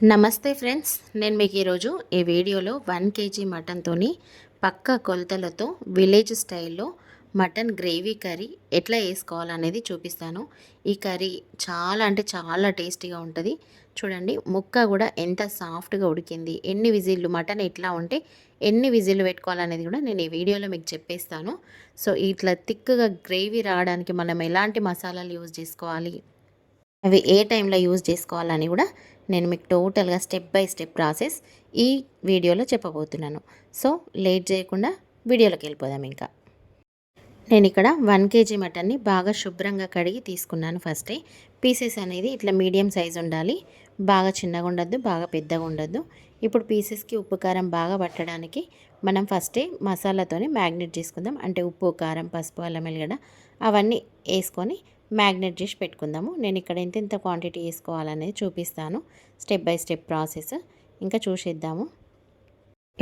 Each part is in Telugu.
నమస్తే ఫ్రెండ్స్, నేను మీకు ఈరోజు ఈ వీడియోలో 1 kg మటన్తోని పక్కా కొలతలతో విలేజ్ స్టైల్లో మటన్ గ్రేవీ కర్రీ ఎట్లా వేసుకోవాలనేది చూపిస్తాను. ఈ కర్రీ చాలా అంటే చాలా టేస్టీగా ఉంటుంది. చూడండి, ముక్క కూడా ఎంత సాఫ్ట్గా ఉడికింది, ఎన్ని విజిల్లు, మటన్ ఎట్లా ఉంటే ఎన్ని విజిల్లు పెట్టుకోవాలనేది కూడా నేను ఈ వీడియోలో మీకు చెప్పేస్తాను. సో ఇట్లా థిక్గా గ్రేవీ రావడానికి మనం ఎలాంటి మసాలాలు యూజ్ చేసుకోవాలి, అవి ఏ టైంలో యూజ్ చేసుకోవాలని కూడా నేను మీకు టోటల్గా స్టెప్ బై స్టెప్ ప్రాసెస్ ఈ వీడియోలో చెప్పబోతున్నాను. సో లేట్ చేయకుండా వీడియోలోకి వెళ్ళిపోదాం. ఇంకా నేను ఇక్కడ 1 kg మటన్ని బాగా శుభ్రంగా కడిగి తీసుకున్నాను. ఫస్టే పీసెస్ అనేది ఇట్లా మీడియం సైజ్ ఉండాలి, బాగా చిన్నగా ఉండద్దు, బాగా పెద్దగా ఉండద్దు. ఇప్పుడు పీసెస్కి ఉప్పు కారం బాగా పట్టడానికి మనం ఫస్టే మసాలాతోనే మ్యాగ్నేట్ చేసుకుందాం. అంటే ఉప్పు, కారం, పసుపు, అల్లం వెల్లిగడ్డ అవన్నీ వేసుకొని మ్యాగ్నేట్ చేసి పెట్టుకుందాము. నేను ఇక్కడ ఎంత క్వాంటిటీ వేసుకోవాలనేది చూపిస్తాను, స్టెప్ బై స్టెప్ ప్రాసెస్. ఇంకా చూసేద్దాము.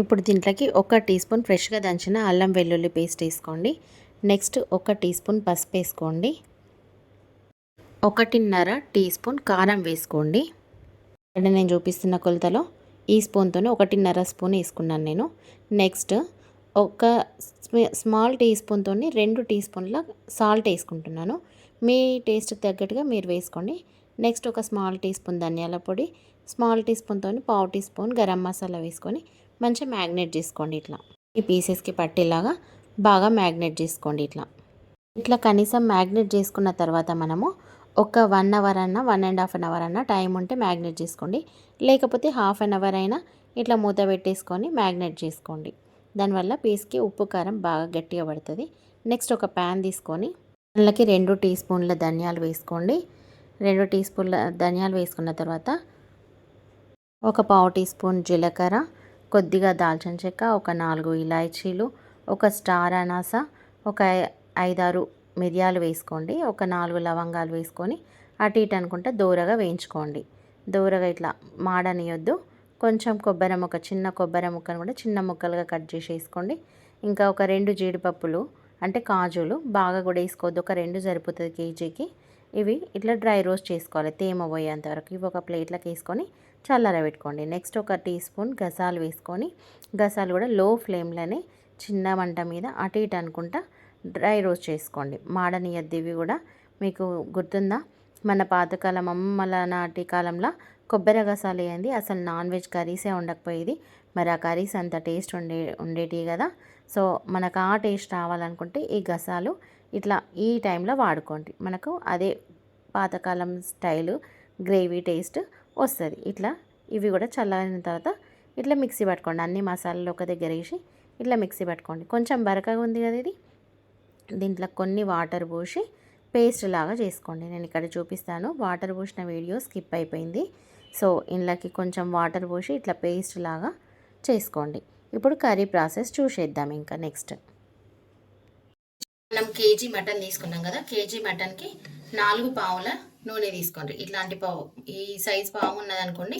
ఇప్పుడు దీంట్లోకి 1 టీ స్పూన్ ఫ్రెష్గా దంచిన అల్లం వెల్లుల్లి పేస్ట్ వేసుకోండి. నెక్స్ట్ 1 టీ స్పూన్ పసుపు వేసుకోండి. 1.5 టీ స్పూన్ కారం వేసుకోండి. ఇక్కడ నేను చూపిస్తున్న కొలతలో ఈ స్పూన్తోనే 1.5 స్పూన్ వేసుకున్నాను నేను. నెక్స్ట్ ఒక స్మాల్ టీ స్పూన్తో 2 టీ స్పూన్ల సాల్ట్ వేసుకుంటున్నాను. మీ టేస్ట్కి తగ్గట్టుగా మీరు వేసుకోండి. నెక్స్ట్ ఒక స్మాల్ టీ స్పూన్ ధనియాల పొడి, స్మాల్ టీ స్పూన్తో 1/2 టీ స్పూన్ గరం మసాలా వేసుకొని మంచిగా మ్యాగ్నేట్ చేసుకోండి. ఇట్లా ఈ పీసెస్కి పట్టేలాగా బాగా మ్యాగ్నేట్ చేసుకోండి. ఇట్లా కనీసం మ్యాగ్నేట్ చేసుకున్న తర్వాత మనము ఒక 1 అవర్ అన్నా 1.5 అవర్ అన్నా టైం ఉంటే మ్యాగ్నేట్ చేసుకోండి. లేకపోతే హాఫ్ అన్ అవర్ అయినా ఇట్లా మూత పెట్టేసుకొని మ్యాగ్నేట్ చేసుకోండి. దానివల్ల పీస్కి ఉప్పు కారం బాగా గట్టిగా పడుతుంది. నెక్స్ట్ ఒక ప్యాన్ తీసుకొని అందులోకి 2 టీ స్పూన్ల ధనియాలు వేసుకోండి. 2 టీ స్పూన్ల ధనియాలు వేసుకున్న తర్వాత ఒక 1/2 టీ స్పూన్ జీలకర్ర, కొద్దిగా దాల్చిన చెక్క, ఒక 4 ఇలాచీలు, ఒక స్టార్ అనాస, ఒక 5-6 మిరియాలు వేసుకోండి. ఒక 4 లవంగాలు వేసుకొని అటు ఇటు అనుకుంటా దూరగా వేయించుకోండి. దూరగా ఇట్లా మాడనియొద్దు. కొంచెం కొబ్బరి ముక్క, చిన్న కొబ్బరి ముక్కను కూడా చిన్న ముక్కలుగా కట్ చేసి వేసుకోండి. ఇంకా ఒక 2 జీడిపప్పులు అంటే కాజులు బాగా కూడా వేసుకోవద్దు, ఒక 2 సరిపోతుంది కేజీకి. ఇవి ఇట్లా డ్రై రోస్ట్ చేసుకోవాలి తేమ పోయేంత వరకు. ఇవి ఒక ప్లేట్లోకి వేసుకొని చల్లారబెట్టుకోండి. నెక్స్ట్ ఒక టీ స్పూన్ గసాలు వేసుకొని గసాలు కూడా లో ఫ్లేమ్లోనే చిన్న మంట మీద అటు ఇటు అనుకుంటా డ్రై రోస్ట్ చేసుకోండి. మాడనియద్దు. ఇవి కూడా మీకు గుర్తుందా, మన పాతకాలం అమ్మల నాటి కాలంలో కొబ్బరి గసాలు వేయండి అసలు నాన్ వెజ్ కర్రీసే ఉండకపోయేది. మరి ఆ కర్రీస్ అంత టేస్ట్ ఉండేటివి కదా. సో మనకు ఆ టేస్ట్ రావాలనుకుంటే ఈ గసాలు ఇట్లా ఈ టైంలో వాడుకోండి. మనకు అదే పాతకాలం స్టైలు గ్రేవీ టేస్ట్ వస్తుంది. ఇట్లా ఇవి కూడా చల్లారిన తర్వాత ఇట్లా మిక్సీ పట్టుకోండి. అన్ని మసాలాలు ఒక దగ్గర వేసి ఇట్లా మిక్సీ పట్టుకోండి. కొంచెం బరకగా ఉంది కదా ఇది, దీంట్లో కొన్ని వాటర్ పోసి పేస్ట్ లాగా చేసుకోండి. నేను ఇక్కడ చూపిస్తాను, వాటర్ పోసిన వీడియో స్కిప్ అయిపోయింది. సో ఇందులోకి కొంచెం వాటర్ పోసి ఇట్లా పేస్ట్ లాగా చేసుకోండి. ఇప్పుడు కర్రీ ప్రాసెస్ చూసేద్దాం. ఇంకా నెక్స్ట్ మనం కేజీ మటన్ తీసుకున్నాం కదా, కేజీ మటన్కి 4 పావుల నూనె తీసుకోండి. ఇట్లాంటి పావు, ఈ సైజ్ పావు ఉన్నదనుకోండి,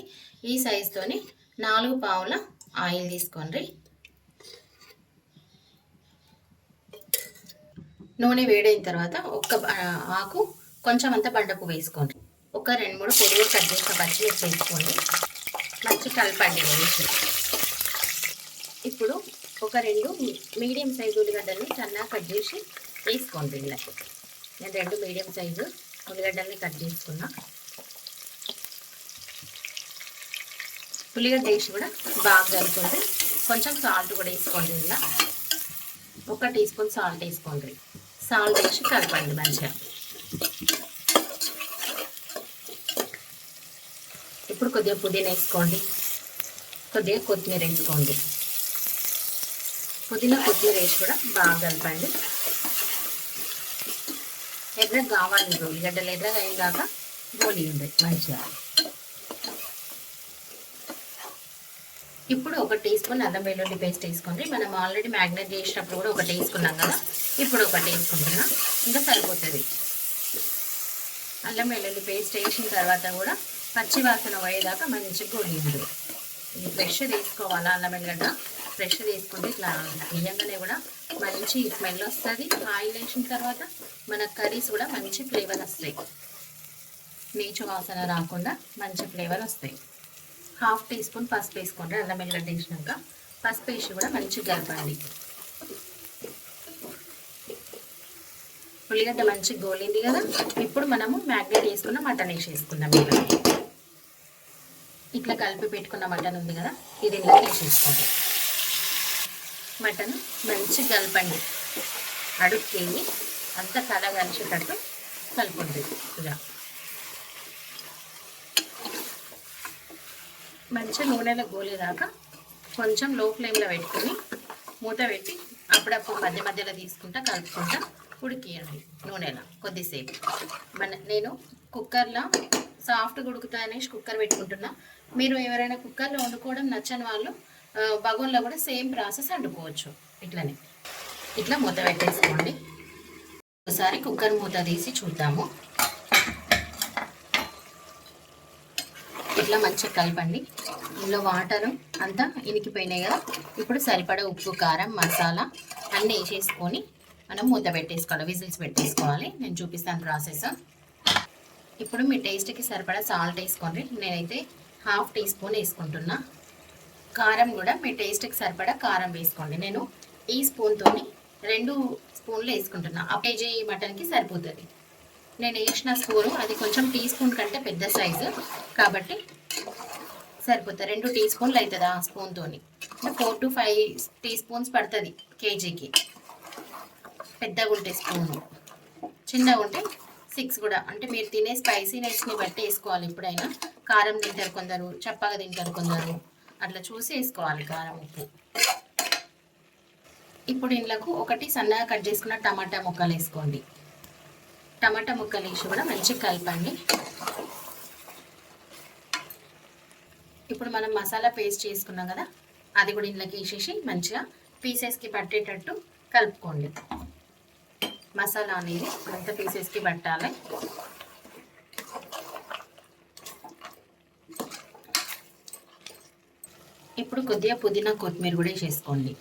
ఈ సైజుతోని 4 పావుల ఆయిల్ తీసుకోండి. నూనె వేడైన తర్వాత ఒక ఆకు కొంచెం అంత బండపు వేసుకోండి. ఒక 2-3 పొడుగు కట్ చేసిన పచ్చిమిర్చి వేసుకోండి. మంచి కలపండి వేసి. ఇప్పుడు ఒక 2 మీడియం సైజు ఉల్లిగడ్డల్ని సన్నగా కట్ చేసి వేసుకోండి. వీళ్ళకి నేను 2 మీడియం సైజు ఉల్లిగడ్డల్ని కట్ చేసుకున్నా. ఉల్లిగడ్డ వేసి కూడా బాగా కలుపుకోండి. కొంచెం సాల్ట్ కూడా వేసుకోండి. ఇలా 1 టీ స్పూన్ సాల్ట్ వేసుకోండి. సాల్ట్ వేసి కలపండి మంచిగా. ఇప్పుడు కొద్దిగా పుదీనా వేసుకోండి, కొద్దిగా కొత్తిమీర వేసుకోండి. పుదీనా కొత్తిమీర వేసి కూడా బాగా కలపండి. ఎర్రగా కావాలి, ఉల్లిగడ్డలు ఎర్రగా అయిన దాకా గోలి ఉంది మంచిగా. ఇప్పుడు 1 టీ స్పూన్ అల్లం వెల్లుల్లి పేస్ట్ వేసుకోండి. మనం ఆల్రెడీ మ్యాగ్నేట్ చేసినప్పుడు కూడా 1 వేసుకున్నాం కదా, ఇప్పుడు 1 వేసుకుంటున్నా, ఇంకా సరిపోతుంది. అల్లం వెల్లుల్లి పేస్ట్ వేసిన తర్వాత కూడా పచ్చి వాసన పోయేదాకా మంచిగా గోలింది. ఇది ఫ్రెష్ తీసుకోవాలి. అల్లం వెల్లిగడ్డ ఫ్రెష్ తీసుకుంటే ఇట్లా వేయంగానే కూడా మంచి స్మెల్ వస్తుంది. ఆయిల్ వేసిన తర్వాత మన కర్రీస్ కూడా మంచి ఫ్లేవర్ వస్తాయి, నీచు వాసన రాకుండా మంచి ఫ్లేవర్ వస్తాయి. హాఫ్ టీ స్పూన్ పసుపు వేసుకోండి. అల్లం వెల్లిగడ్డ వేసినాక పసుపు వేసి కూడా మంచిగా కలపండి. ఉల్లిగడ్డ మంచిగా గోలింది కదా. ఇప్పుడు మనము మ్యాగ్నేట్ చేసుకున్న మటన్ వేసేసుకుందాం. ఇట్లా కలిపి పెట్టుకున్న మటన్ ఉంది కదా, ఇది ఇలా వేసేసుకోండి. మటన్ మంచిగా కలపండి. అడుక్కి అంతా కల కలిసేటట్టు కలుపుంది. ఇలా మంచిగా నూనెలో గోలేదాకా కొంచెం లో ఫ్లేమ్లో పెట్టుకొని మూత పెట్టి అప్పుడప్పుడు మధ్య మధ్యలో తీసుకుంటా కలుపుకుంటా ఉడికియండి నూనెలో కొద్దిసేపు. నేను కుక్కర్లో సాఫ్ట్గా ఉడుకుతాయనేసి కుక్కర్ పెట్టుకుంటున్నా. మీరు ఎవరైనా కుక్కర్లో వండుకోవడం నచ్చని వాళ్ళు బగోన్లో కూడా సేమ్ ప్రాసెస్ వండుకోవచ్చు. ఇట్లా మూత పెట్టేసుకోండి. ఒకసారి కుక్కర్ మూత తీసి చూద్దాము. ఇట్లా మంచిగా కలపండి. ఇందులో వాటర్ అంతా ఇనికిపోయినాయి కదా. ఇప్పుడు సరిపడా ఉప్పు, కారం, మసాలా అన్నీ వేసేసుకొని మనం మూత పెట్టేసుకోవాలి, విజిల్స్ పెట్టేసుకోవాలి. నేను చూపిస్తాను ప్రాసెస్. ఇప్పుడు మీ టేస్ట్కి సరిపడా సాల్ట్ వేసుకోండి. నేనైతే హాఫ్ టీ స్పూన్ వేసుకుంటున్నా. కారం కూడా మీ టేస్ట్కి సరిపడా కారం వేసుకోండి. నేను ఈ స్పూన్తో 2 స్పూన్లు వేసుకుంటున్నా. ఆ కేజీ మటన్కి సరిపోతుంది. నేను వేసిన స్పూను అది కొంచెం టీ స్పూన్ కంటే పెద్ద సైజు కాబట్టి సరిపోతుంది. 2 టీ స్పూన్లు అవుతుంది ఆ స్పూన్తో. 4 to 5 టీ స్పూన్స్ పడుతుంది కేజీకి. పెద్దగా ఉంటే స్పూను, చిన్నగా ఉంటే 6 కూడా. అంటే మీరు తినే స్పైసీనెస్ని బట్టి వేసుకోవాలి. ఎప్పుడైనా కారం తింటారు కొందరు, చప్పగా తింటారు కొందరు, అట్లా చూసి వేసుకోవాలి కారం, ఉప్పు. ఇప్పుడు ఇందులోకి 1 సన్నగా కట్ చేసుకున్న టమాటా ముక్కలు వేసుకోండి. టమాటా ముక్కలు వేసి కూడా మంచిగా కలపండి. ఇప్పుడు మనం మసాలా పేస్ట్ చేసుకున్నాం కదా, అది కూడా ఇందులోకి వేసేసి మంచిగా పీసెస్కి పట్టేటట్టు కలుపుకోండి. మసాలా అనేది అంత పీసెస్కి పట్టాలి. ఇప్పుడు కొద్దిగా పుదీనా, కొత్తిమీర కూడా వేసేసుకోండి.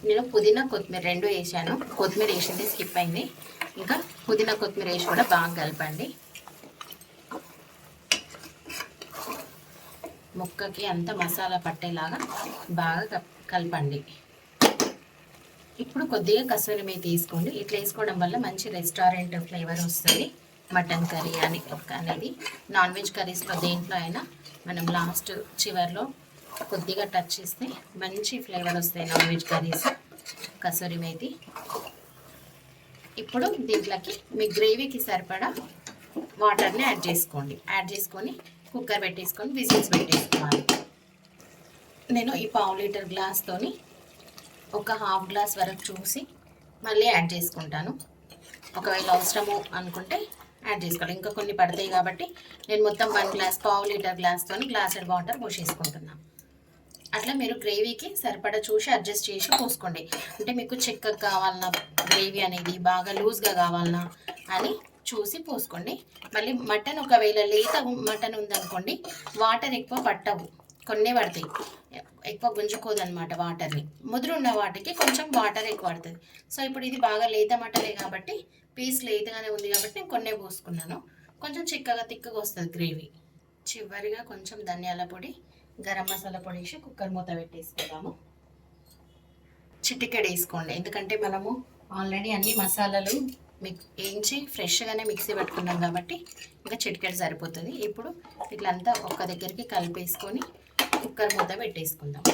నేను పుదీనా, కొత్తిమీర 2 వేసాను. కొత్తిమీర వేసింది స్కిప్ అయింది. ఇంకా పుదీనా, కొత్తిమీర వేసి కూడా బాగా కలపండి. ముక్కకి అంత మసాలా పట్టేలాగా బాగా కలపండి. ఇప్పుడు కొద్దిగా కసూరి మేతి తీసుకోండి. ఇట్లా వేసుకోవడం వల్ల మంచి రెస్టారెంట్ ఫ్లేవర్ వస్తుంది. మటన్ కర్రీ అనేది నాన్ వెజ్ కర్రీస్లో దేంట్లో అయినా మనం లాస్ట్ చివర్లో కొద్దిగా టచ్ చేస్తే మంచి ఫ్లేవర్ వస్తాయి non veg curries. Kasuri methi. ఇప్పుడు దీంట్లోకి మీ గ్రేవీకి సరిపడా వాటర్ని యాడ్ చేసుకోండి. యాడ్ చేసుకొని కుక్కర్ పెట్టేసుకొని విజిల్స్ పెట్టేసుకోవాలి. నేను ఈ 1/2 లీటర్ గ్లాస్తోని ఒక 1/2 గ్లాస్ వరకు చూసి మళ్ళీ యాడ్ చేసుకుంటాను. ఒకవేళ అవసరము అనుకుంటే యాడ్ చేసుకోవాలి. ఇంకా కొన్ని పడతాయి కాబట్టి నేను మొత్తం 1 గ్లాస్ 1/2 లీటర్ గ్లాస్తోని గ్లాసెడ్ వాటర్ పోసేసుకుంటున్నాను. అట్లా మీరు గ్రేవీకి సరిపడా చూసి అడ్జస్ట్ చేసి పోసుకోండి. అంటే మీకు చిక్కగా కావాలన్నా, గ్రేవీ అనేది బాగా లూజ్గా కావాలన్నా అని చూసి పోసుకోండి. మళ్ళీ మటన్ ఒకవేళ లేత మటన్ ఉందనుకోండి, వాటర్ ఎక్కువ పట్టవు, కొన్నే పడతాయి, ఎక్కువ గుంజుకోదనమాట వాటర్ని. ముదురున్న వాటికి కొంచెం వాటర్ ఎక్కువ పడుతుంది. సో ఇప్పుడు ఇది బాగా లేత మటనే కాబట్టి, పీస్ లేతగానే ఉంది కాబట్టి నేను కొన్నే పోసుకున్నాను. కొంచెం చిక్కగా తిక్కగా వస్తుంది గ్రేవీ. చివరిగా కొంచెం ధనియాల పొడి, గరం మసాలా పొడి వేసి కుక్కర్ మూత పెట్టేసుకుందాము. చిటికెడు వేసుకోండి, ఎందుకంటే మనము ఆల్రెడీ అన్ని మసాలాలు వేయించి ఫ్రెష్గానే మిక్సీ పెట్టుకున్నాం కాబట్టి ఇంకా చిటికెడు సరిపోతుంది. ఇప్పుడు ఇట్లా అంతా ఒక్క దగ్గరికి కలిపేసుకొని కుక్కర్ మూత పెట్టేసుకుందాం.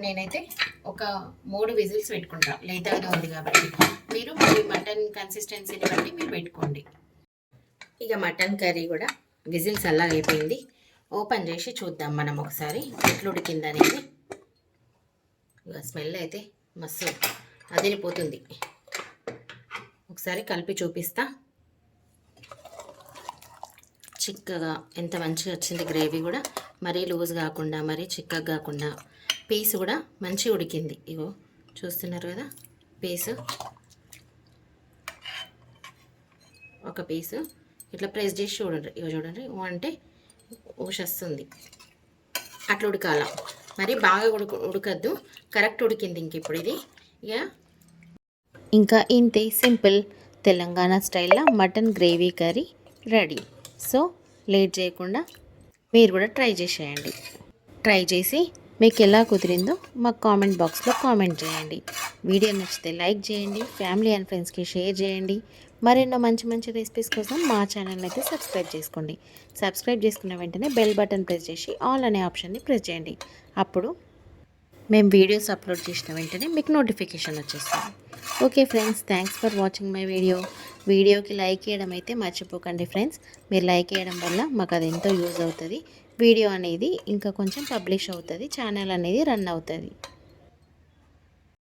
నేనైతే ఒక 3 విజిల్స్ పెట్టుకుంటాను, లేతగా ఉంది కాబట్టి. మీరు మీ మటన్ కన్సిస్టెన్సీని బట్టి మీరు పెట్టుకోండి. ఇక మటన్ కర్రీ కూడా విజిల్స్ అలా అయిపోయింది. ఓపెన్ చేసి చూద్దాం మనం ఒకసారి ఎట్లు ఉడికింది అనేది. ఇక స్మెల్ అయితే మస్తు అదిరిపోతుంది. ఒకసారి కలిపి చూపిస్తా. చిక్కగా ఎంత మంచిగా వచ్చింది గ్రేవీ కూడా. మరీ లూజ్ కాకుండా మరీ చిక్కగా కాకుండా, పీస్ కూడా మంచిగా ఉడికింది. ఇగో చూస్తున్నారు కదా పీసు, ఒక పీసు ఇట్లా ప్రెస్ చేసి చూడండి. ఇగో చూడండి, అంటే ఊషొస్తుంది. అట్లా ఉడకాల, మరి బాగా ఉడకద్దు, కరెక్ట్ ఉడికింది. ఇంక ఇప్పుడు ఇది ఇంకా ఇంతే సింపుల్ తెలంగాణ స్టైల్లో mutton gravy curry ready. So late చేయకుండా మీరు కూడా ట్రై చేసేయండి. ట్రై చేసి మీకు ఎలా కుదిరిందో మాకు కామెంట్ బాక్స్లో కామెంట్ చేయండి. వీడియో నచ్చితే లైక్ చేయండి, ఫ్యామిలీ అండ్ ఫ్రెండ్స్కి షేర్ చేయండి. మరెన్నో మంచి మంచి రెసిపీస్ కోసం మా ఛానల్ అయితే సబ్స్క్రైబ్ చేసుకోండి. సబ్స్క్రైబ్ చేసుకున్న వెంటనే బెల్ బటన్ ప్రెస్ చేసి ఆల్ అనే ఆప్షన్ని ప్రెస్ చేయండి. అప్పుడు మేము వీడియోస్ అప్లోడ్ చేసిన వెంటనే మీకు నోటిఫికేషన్ వచ్చేస్తుంది. Okay friends, thanks for watching my వీడియోకి లైక్ చేయడం అయితే మర్చిపోకండి ఫ్రెండ్స్. మీరు లైక్ చేయడం వల్ల మాకు అది ఎంతో యూజ్ అవుతుంది. వీడియో అనేది ఇంకా కొంచెం పబ్లిష్ అవుతుంది, ఛానల్ అనేది రన్ అవుతుంది.